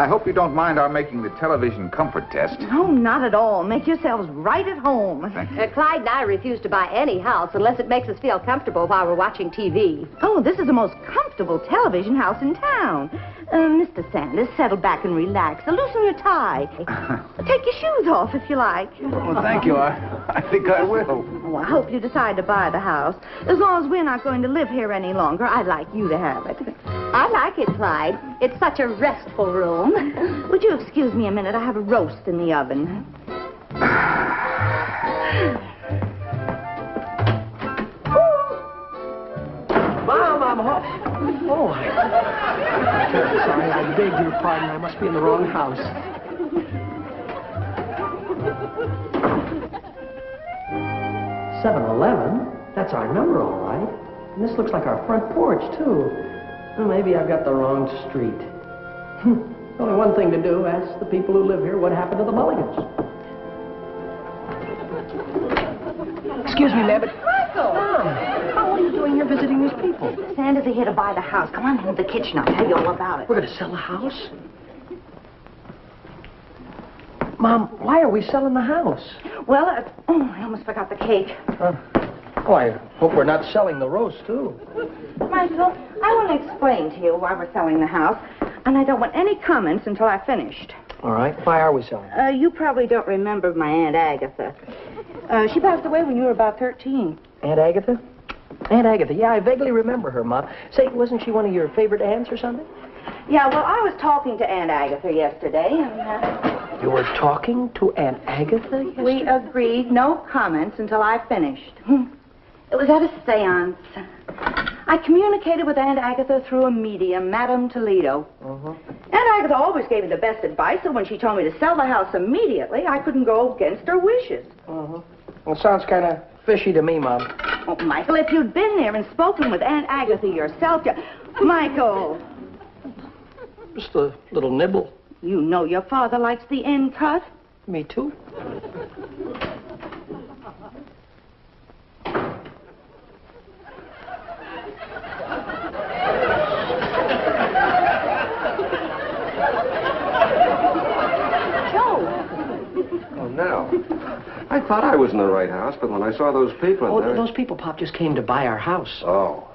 I hope you don't mind our making the television comfort test. No, not at all. Make yourselves right at home. Clyde and I refuse to buy any house unless it makes us feel comfortable while we're watching TV. Oh, this is the most comfortable television house in town. Mr. Sanders, settle back and relax. Loosen your tie. Take your shoes off if you like. Well, thank you. I think I will. Oh, I hope you decide to buy the house. As long as we're not going to live here any longer, I'd like you to have it. I like it, Clyde. It's such a restful room. Would you excuse me a minute? I have a roast in the oven. Mom, I'm home. Oh, sorry, I beg your pardon. I must be in the wrong house. $7-11? That's our number, all right. And this looks like our front porch, too. Well, maybe I've got the wrong street. Only one thing to do, ask the people who live here what happened to the Mulligans. Excuse me, ma'am, but... Michael! Mom, how are you doing here visiting these people? Sanders are here to buy the house. Come on into the kitchen. I'll tell you all about it. We're going to sell the house? Mom, why are we selling the house? Well, I almost forgot the cake. Oh, I hope we're not selling the roast, too. Michael, I want to explain to you why we're selling the house, and I don't want any comments until I've finished. All right. Why are we selling? You probably don't remember my Aunt Agatha. She passed away when you were about 13. Aunt Agatha? Aunt Agatha, yeah, I vaguely remember her, Mom. Say, wasn't she one of your favorite aunts or something? Yeah, well, I was talking to Aunt Agatha yesterday, and... You were talking to Aunt Agatha yesterday? We agreed no comments until I finished. It was at a seance. I communicated with Aunt Agatha through a medium, Madame Toledo. Aunt Agatha always gave me the best advice, so when she told me to sell the house immediately, I couldn't go against her wishes. Well, it sounds kind of fishy to me, Mom. Oh, Michael, if you'd been there and spoken with Aunt Agatha yourself, Michael! Just a little nibble. You know your father likes the end cut. Me too. Now, I thought I was in the right house, but when I saw those people in there... Those people, Pop, just came to buy our house. Oh.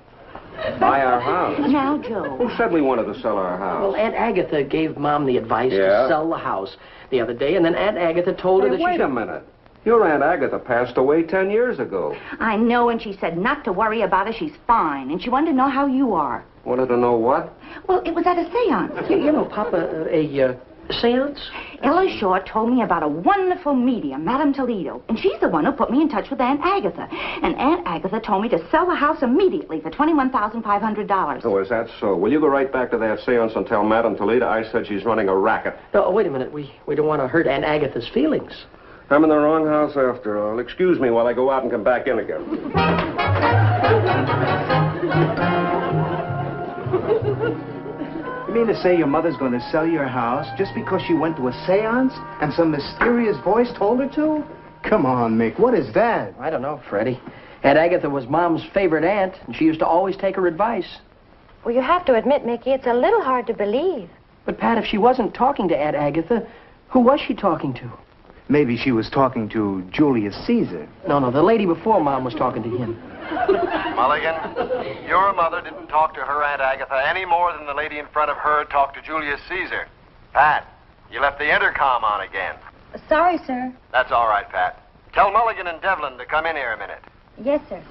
Buy our house? Now, Joe. Who said we wanted to sell our house? Well, Aunt Agatha gave Mom the advice to sell the house the other day, and then Aunt Agatha told her that Wait a minute. Your Aunt Agatha passed away 10 years ago. I know, and she said not to worry about her. She's fine, and she wanted to know how you are. Wanted to know what? Well, it was at a seance. You know, Papa, a seance? Ella Shaw told me about a wonderful medium, Madame Toledo, and she's the one who put me in touch with Aunt Agatha. And Aunt Agatha told me to sell the house immediately for $21,500. Oh, is that so? Will you go right back to that seance and tell Madame Toledo I said she's running a racket? No, wait a minute. We don't want to hurt Aunt Agatha's feelings. I'm in the wrong house after all. Excuse me while I go out and come back in again. You mean to say your mother's going to sell your house just because she went to a seance and some mysterious voice told her to? Come on, Mick, what is that? I don't know, Freddie. Aunt Agatha was Mom's favorite aunt, and she used to always take her advice. Well, you have to admit, Mickey, it's a little hard to believe. But, Pat, if she wasn't talking to Aunt Agatha, who was she talking to? Maybe she was talking to Julius Caesar. No, the lady before Mom was talking to him. Mulligan, your mother didn't talk to her Aunt Agatha any more than the lady in front of her talked to Julius Caesar. Pat, you left the intercom on again. Sorry, sir. That's all right, Pat. Tell Mulligan and Devlin to come in here a minute. Yes, sir.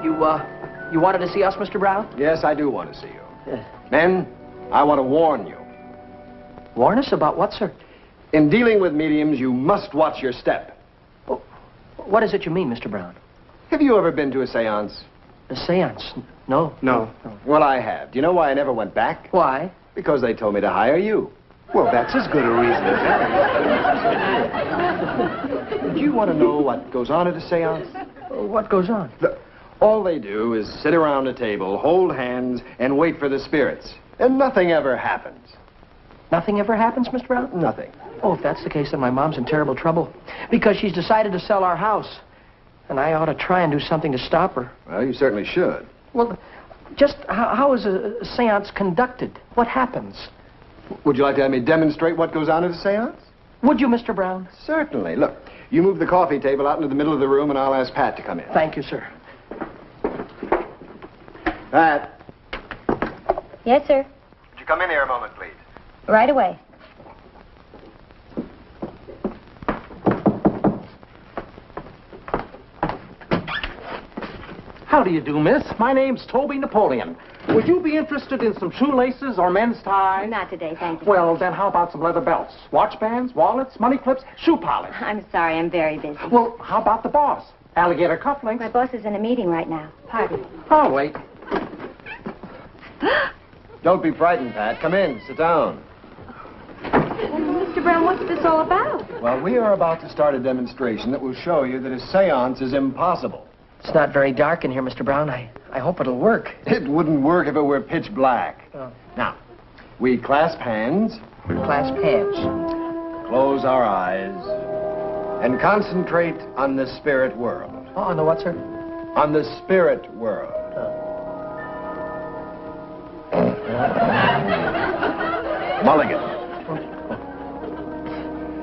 You wanted to see us, Mr. Brown? Yes, I do want to see you. Men, I want to warn you. Warn us about what, sir? In dealing with mediums, you must watch your step. Oh, what is it you mean, Mr. Brown? Have you ever been to a seance? A seance? No. Well, I have. Do you know why I never went back? Why? Because they told me to hire you. Well, that's as good a reason as any. Do you want to know what goes on at a seance? What goes on? Look, all they do is sit around a table, hold hands, and wait for the spirits. And nothing ever happens. Nothing ever happens, Mr. Brown? Nothing. Oh, if that's the case, then my mom's in terrible trouble. Because she's decided to sell our house. And I ought to try and do something to stop her. Well, you certainly should. Well, just how is a seance conducted? What happens? Would you like to have me demonstrate what goes on at a seance? Would you, Mr. Brown? Certainly. Look, you move the coffee table out into the middle of the room, and I'll ask Pat to come in. Thank you, sir. Pat, Yes, sir. Would you come in here a moment, please? Right away. How do you do, miss? My name's Toby Napoleon. Would you be interested in some shoelaces or men's ties? Not today, thank you. Well, then how about some leather belts? Watch bands, wallets, money clips, shoe polish? I'm sorry, I'm very busy. Well, how about the boss? Alligator cufflinks? My boss is in a meeting right now. Pardon. I'll wait. don't be frightened, Pat. Come in. Sit down. Mr. Brown, what's this all about? Well, we are about to start a demonstration that will show you that a seance is impossible. It's not very dark in here, Mr. Brown. I hope it'll work. It wouldn't work if it were pitch black. Oh. Now, we clasp hands, Clasp hands. close our eyes, and concentrate on the spirit world. Oh, on the what, sir? On the spirit world. Mulligan,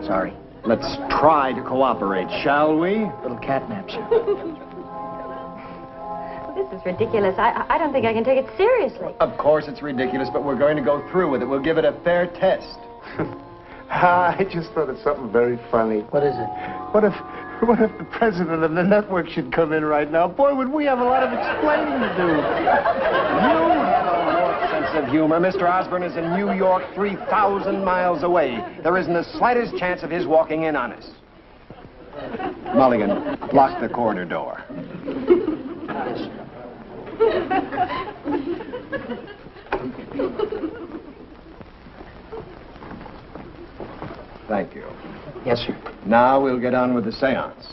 Sorry. let's try to cooperate, shall we? Little catnap, sir. This is ridiculous. I don't think I can take it seriously. Of course it's ridiculous, but we're going to go through with it. We'll give it a fair test. I just thought of something very funny. What is it? What if the president of the network should come in right now? Boy, would we have a lot of explaining to do. You have a more sense of humor. Mr. Osborne is in New York, 3,000 miles away. There isn't the slightest chance of his walking in on us. Mulligan, lock the corridor door. Thank you. Yes, sir. Now we'll get on with the seance.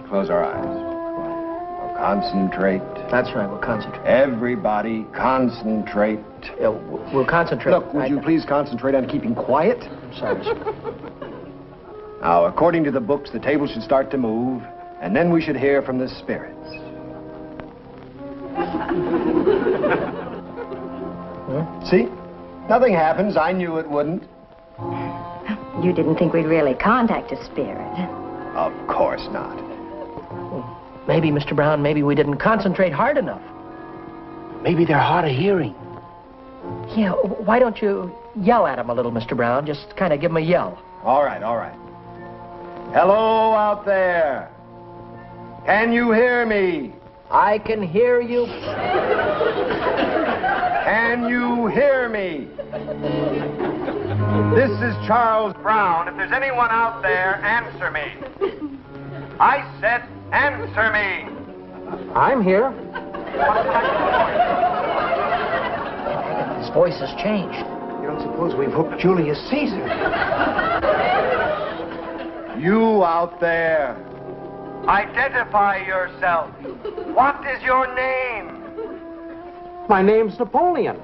Close our eyes. We'll concentrate. That's right. We'll concentrate. Everybody concentrate. Yeah, we'll concentrate. Look, would you please concentrate on keeping quiet? I'm sorry, sir. Now, according to the books, the table should start to move, and then we should hear from the spirits. See? Nothing happens. I knew it wouldn't. You didn't think we'd really contact a spirit. Of course not. Maybe, Mr. Brown, maybe we didn't concentrate hard enough. Maybe they're hard of hearing. Yeah, why don't you yell at him a little, Mr. Brown? Just kind of give him a yell. All right, all right. Hello out there. Can you hear me? I can hear you. Can you hear me? This is Charles Brown. If there's anyone out there, answer me. I said, answer me. I'm here. His voice has changed. You don't suppose we've hooked Julius Caesar? You out there, identify yourself. What is your name? My name's Napoleon.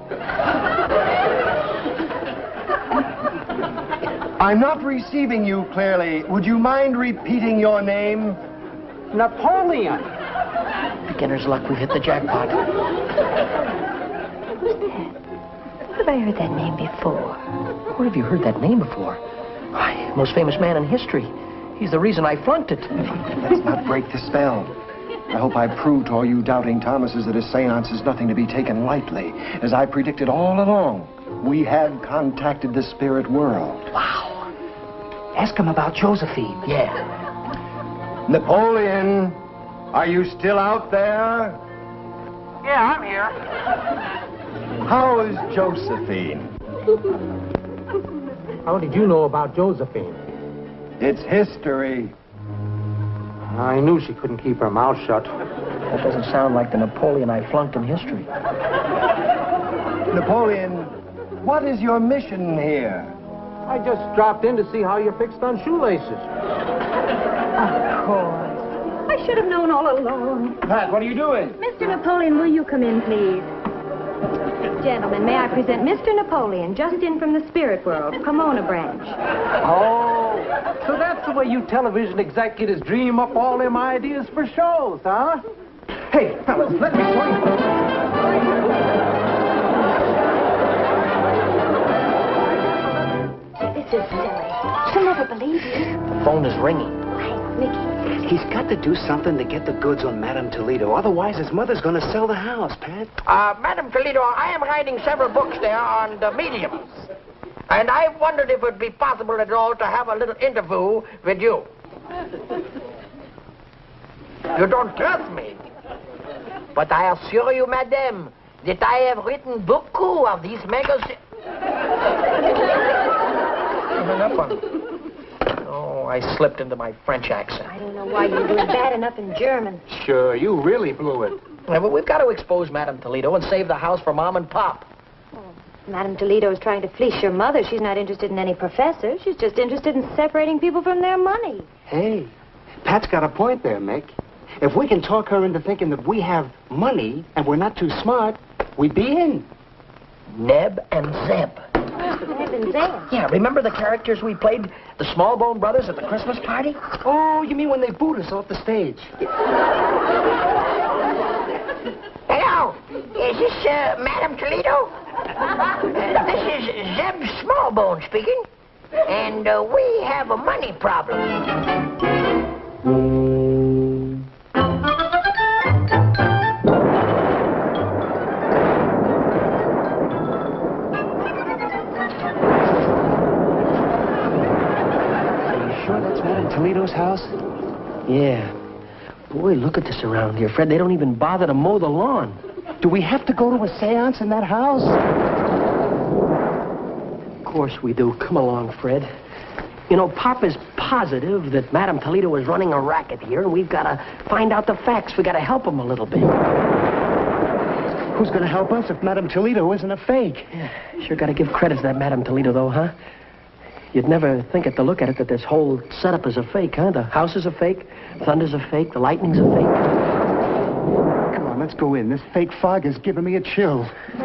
I'm not receiving you clearly. Would you mind repeating your name? Napoleon. Beginner's luck, we've hit the jackpot. Have I heard that name before? Where have you heard that name before? Why, most famous man in history. He's the reason I flunked it. Let's not break the spell. I hope I proved to all you doubting Thomases that a seance is nothing to be taken lightly. As I predicted all along, we have contacted the spirit world. Wow. Ask him about Josephine. Yeah. Napoleon, are you still out there? Yeah, I'm here. How is Josephine? How did you know about Josephine? It's history. I knew she couldn't keep her mouth shut. That doesn't sound like the Napoleon I flunked in history. Napoleon, what is your mission here? I just dropped in to see how you're fixed on shoelaces. Of course. I should have known all along. Pat, what are you doing? Mr. Napoleon, will you come in, please? Gentlemen, may I present Mr. Napoleon, just in from the spirit world, Pomona branch. Oh, so that's the way you television executives dream up all them ideas for shows, huh? Hey, fellas, let me show you. This is silly. She'll never believe you. The phone is ringing. Hey, Mickey. He's got to do something to get the goods on Madame Toledo. Otherwise, his mother's going to sell the house, Pat. Madam Toledo, I am writing several books there on the mediums. And I wondered if it would be possible at all to have a little interview with you. You don't trust me. But I assure you, madame, that I have written beaucoup of these magazines. Hung up on me. Oh, I slipped into my French accent. I don't know why you're doing bad enough in German. Sure, you really blew it. Yeah, but we've got to expose Madame Toledo and save the house for Mom and Pop. Madame Toledo is trying to fleece your mother. She's not interested in any professor. She's just interested in separating people from their money. Hey, Pat's got a point there, Mick. If we can talk her into thinking that we have money and we're not too smart, we'd be in. Neb and Zeb. Neb and Zeb? Yeah, remember the characters we played, the Smallbone Brothers, at the Christmas party? Oh, you mean when they booed us off the stage? Hello, is this Madame Toledo? This is Zeb Smallbone speaking, and we have a money problem. Toledo's house? Yeah. Boy, look at this around here, Fred. They don't even bother to mow the lawn. Do we have to go to a seance in that house? Of course we do. Come along, Fred. You know, Pop is positive that Madame Toledo is running a racket here, and we've got to find out the facts. We've got to help him a little bit. Who's going to help us if Madame Toledo isn't a fake? Yeah, sure got to give credit to that Madame Toledo, though, huh? You'd never think it to look at it that this whole setup is a fake, huh? The house is a fake, thunder's a fake, the lightning's a fake. Come on, let's go in. This fake fog is giving me a chill. It's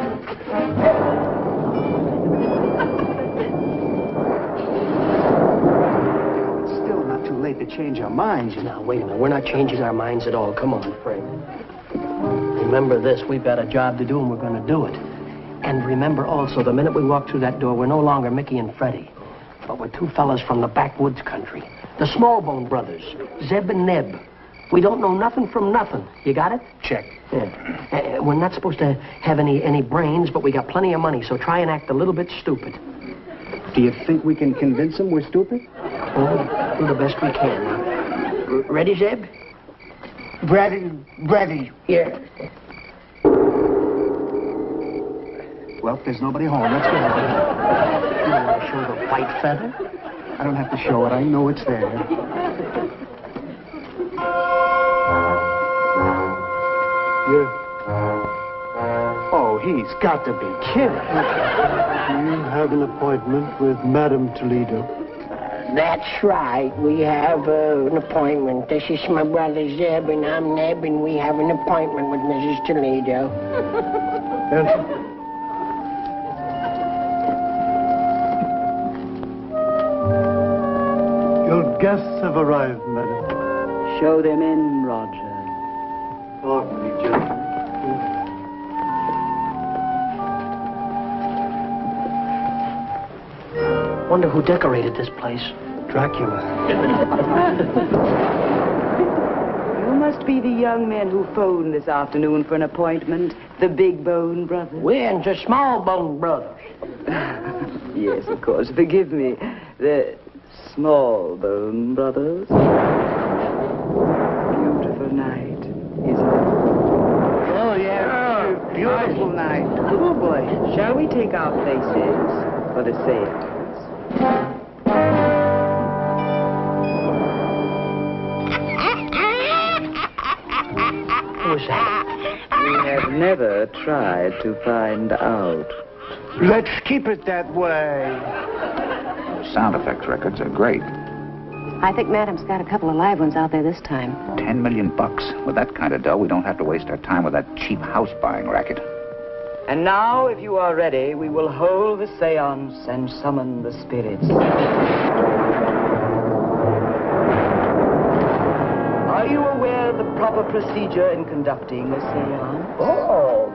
still not too late to change our minds, you know. Now, wait a minute. We're not changing our minds at all. Come on, Fred. Remember this. We've got a job to do, and we're going to do it. And remember also, the minute we walk through that door, we're no longer Mickey and Freddie. But we're two fellas from the backwoods country. The Smallbone Brothers, Zeb and Neb. We don't know nothing from nothing. You got it? Check. Yeah. We're not supposed to have any brains, but we got plenty of money, so try and act a little bit stupid. Do you think we can convince them we're stupid? Oh, do the best we can. Now. Ready, Zeb? Ready. Yeah. Well, if there's nobody home, let's go. You want to show the white feather? I don't have to show it. I know it's there. Oh, he's got to be kidding. You have an appointment with Madame Toledo. That's right. We have an appointment. This is my brother Zeb, and I'm Neb, and we have an appointment with Mrs. Toledo. Your guests have arrived, madam. Show them in, Roger. Awfully, gentlemen. Wonder who decorated this place. Dracula. You must be the young men who phoned this afternoon for an appointment. The Big Bone Brothers. We're the Smallbone Brothers. Yes, of course. Forgive me. The Smallbone Brothers. Beautiful night, isn't it? Oh, yeah. Beautiful night. Oh, boy. Shall we take our places for the seance? Who was that? We have never tried to find out. Let's keep it that way. Sound effects records are great. I think Madame's got a couple of live ones out there this time. $10 million. With that kind of dough, we don't have to waste our time with that cheap house buying racket. And now, if you are ready, we will hold the seance and summon the spirits. Are you aware of the proper procedure in conducting a seance? Oh,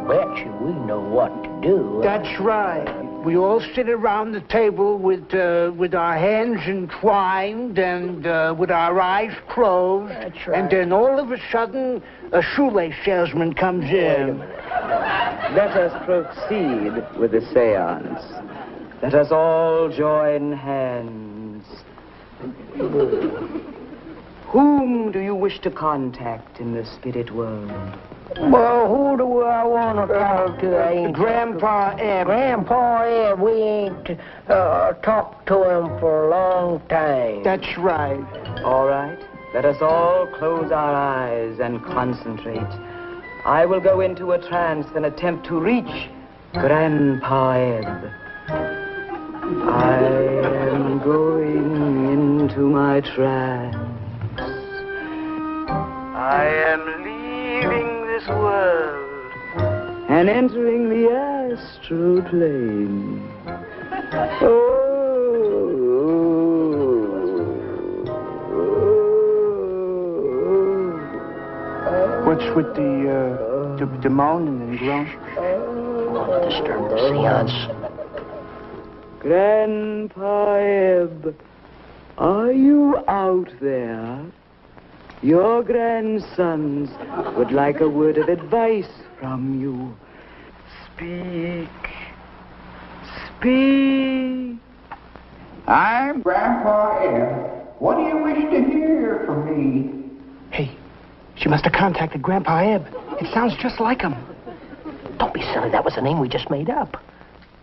bet you we know what to do. That's right. We all sit around the table with our hands entwined and with our eyes closed. That's right. And then all of a sudden, a shoelace salesman comes in. Let us proceed with the seance. Let us all join hands. Whom do you wish to contact in the spirit world? Well, who do I want to talk to? Grandpa Ebb. Grandpa Ebb, we ain't talked to him for a long time. That's right. All right. Let us all close our eyes and concentrate. I will go into a trance and attempt to reach Grandpa Ebb. I am going into my trance. I am leaving this world and entering the astral plane. What's with the moaning and groaning? Won't disturb the seance. Grandpa Ebb, are you out there? Your grandsons would like a word of advice from you. Speak. Speak. I'm Grandpa Ebb. What do you wish to hear from me? Hey, she must have contacted Grandpa Ebb. It sounds just like him. Don't be silly. That was a name we just made up.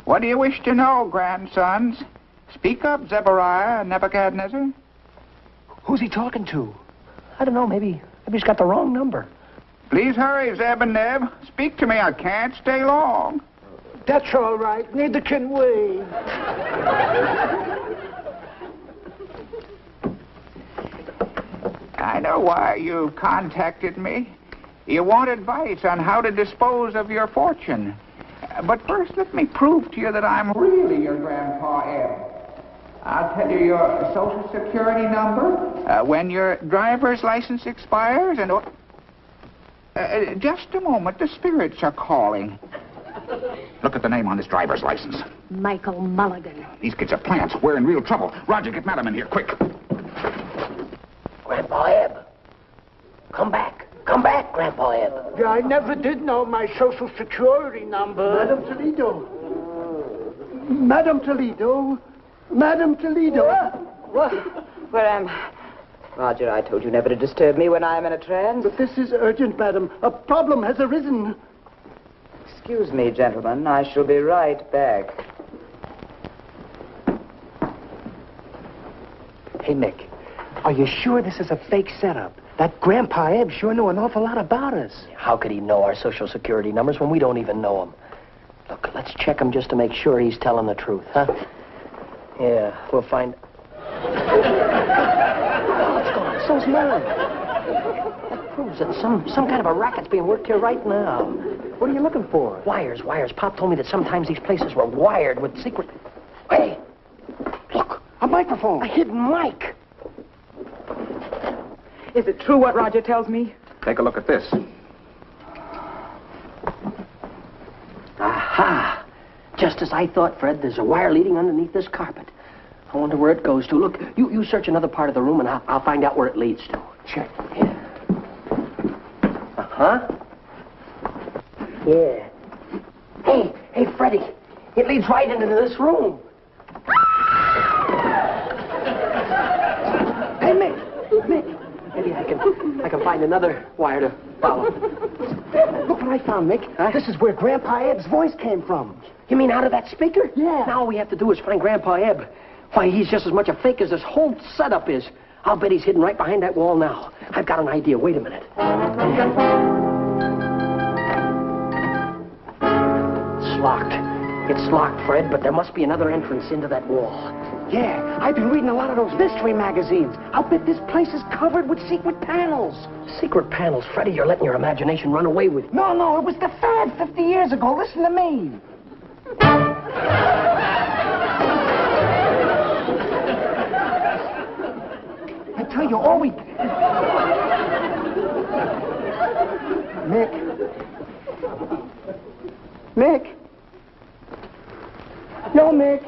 What do you wish to know, grandsons? Speak up, Zebariah, Nebuchadnezzar. Who's he talking to? I don't know. Maybe he's got the wrong number. Please hurry, Zeb and Neb. Speak to me. I can't stay long. That's all right. Neither can we. I know why you contacted me. You want advice on how to dispose of your fortune. But first, let me prove to you that I'm really your Grandpa Ebb. I'll tell you your Social Security number, when your driver's license expires, and... just a moment, the spirits are calling. Look at the name on this driver's license. Michael Mulligan. These kids are plants. We're in real trouble. Roger, get Madam in here, quick. Grandpa Ebb. Come back. Come back, Grandpa Ebb. Yeah, I never did know my Social Security number. Madam Toledo. Madam Toledo. Madam Toledo. What? Where am I? Roger, I told you never to disturb me when I am in a trance. But this is urgent, madam. A problem has arisen. Excuse me, gentlemen. I shall be right back. Hey, Mick, are you sure this is a fake setup? That Grandpa Ebb sure knew an awful lot about us. How could he know our Social Security numbers when we don't even know them? Look, let's check him just to make sure he's telling the truth, huh? Yeah, we'll find... Oh, it's gone. So's mine. That proves that some kind of a racket's being worked here right now. What are you looking for? Wires. Pop told me that sometimes these places were wired with secret... Hey! Look! A microphone. A hidden mic. Is it true what Roger tells me? Take a look at this. Aha! Just as I thought, Fred, there's a wire leading underneath this carpet. I wonder where it goes to. Look, you search another part of the room, and I'll find out where it leads to. Check. Yeah. Uh-huh. Yeah. Hey, Freddie. It leads right into this room. Hey, Mick. Maybe I can find another wire to follow. Look what I found, Mick. Huh? This is where Grandpa Ebb's voice came from. You mean out of that speaker? Yeah. Now all we have to do is find Grandpa Ebb. Why, he's just as much a fake as this whole setup is. I'll bet he's hidden right behind that wall now. I've got an idea. Wait a minute. It's locked. It's locked, Fred, but there must be another entrance into that wall. Yeah, I've been reading a lot of those mystery magazines. I'll bet this place is covered with secret panels. Secret panels? Freddie, you're letting your imagination run away with you. No, it was the fad 50 years ago. Listen to me. I tell you, all we... Mick, Mick? No, Mick.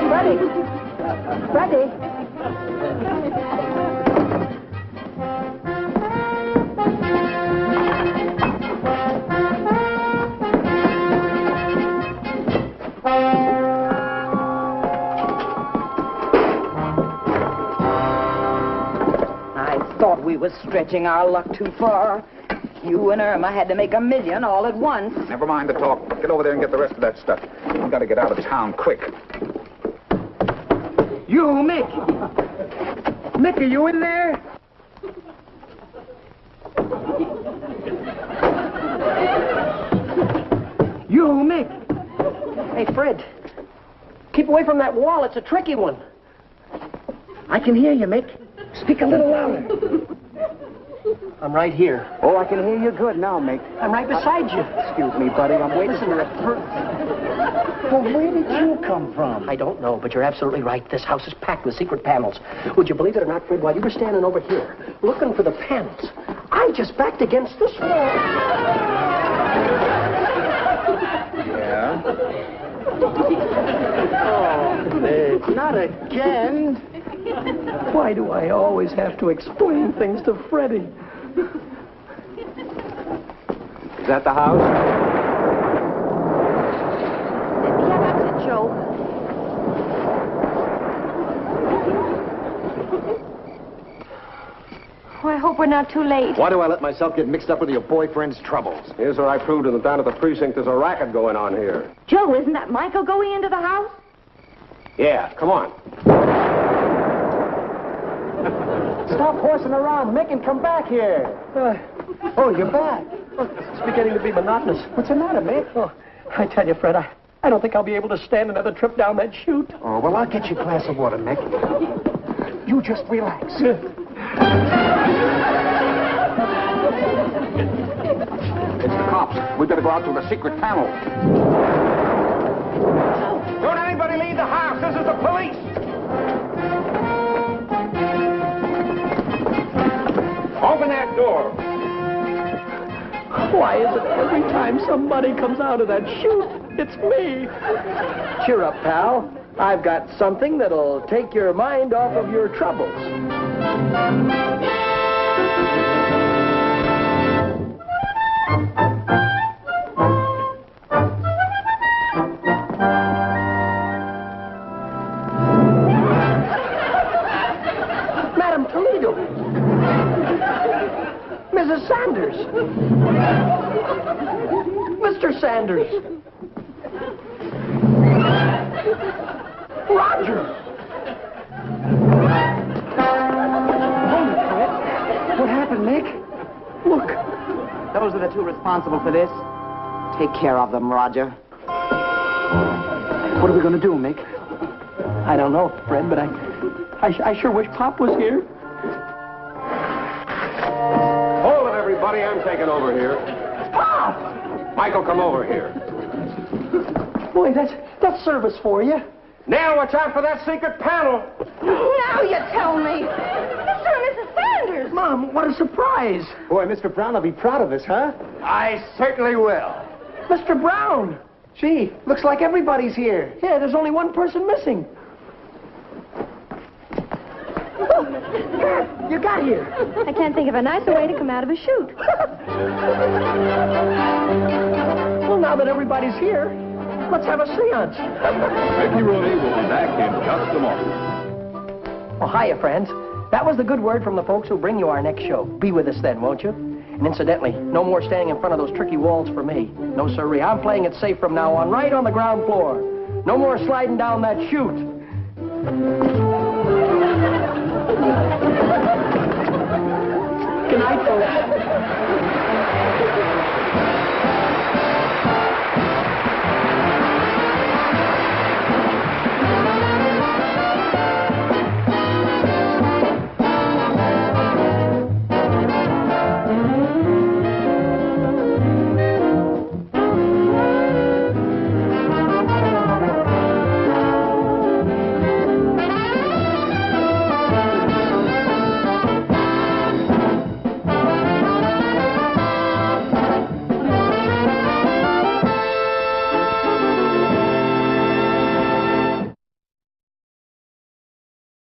Freddie. Freddie. I thought we were stretching our luck too far. You and Irma had to make $1 million all at once. Never mind the talk. Get over there and get the rest of that stuff. We've got to get out of town quick. You, Mick. Mick, are you in there? You, Mick. Hey, Fred. Keep away from that wall. It's a tricky one. I can hear you, Mick. Speak a little louder. I'm right here. Oh, I can hear you good now, Mick. I'm right beside you. Excuse me, buddy. I'm waiting for a... Well, where did you come from? I don't know, but you're absolutely right. This house is packed with secret panels. Would you believe it or not, Fred, while you were standing over here, looking for the panels, I just backed against this wall. Yeah? Oh, Mick, not again. Why do I always have to explain things to Freddie? Is that the house? Yeah, that's it, Joe. Oh, I hope we're not too late. Why do I let myself get mixed up with your boyfriend's troubles? Here's where I proved to them down at the precinct there's a racket going on here. Joe, isn't that Michael going into the house? Yeah, come on. Stop horsing around, Mick, and come back here. Oh, you're back. It's beginning to be monotonous. What's the matter, Mick? Oh, I tell you, Fred, I don't think I'll be able to stand another trip down that chute. Oh, well, I'll get you a glass of water, Mick. You just relax. It's the cops. We better go out to the secret panel. Don't anybody leave the house. This is the police. Open that door. Why is it every time somebody comes out of that chute, it's me? Cheer up, pal. I've got something that'll take your mind off of your troubles. Madam Toledo. Mrs. Sanders. Mr. Sanders. Roger. What happened, Mick? Look. Those are the two responsible for this. Take care of them, Roger. What are we going to do, Mick? I don't know, Fred, but I sure wish Pop was here. Hold it, everybody. I'm taking over here. Pop! Michael, come over here. Boy, that's service for you. Now watch out for that secret panel. Now you tell me. Mr. and Mrs. Sanders. Mom, what a surprise. Boy, Mr. Brown will be proud of us, huh? I certainly will. Mr. Brown. Gee, looks like everybody's here. Yeah, there's only one person missing. You got here. I can't think of a nicer way to come out of a chute. Well, now that everybody's here, let's have a seance. Mickey Rooney will be back in just a moment. Well, hiya, friends. That was the good word from the folks who bring you our next show. Be with us then, won't you? And incidentally, no more standing in front of those tricky walls for me. No, sirree. I'm playing it safe from now on, right on the ground floor. No more sliding down that chute. Good night, folks.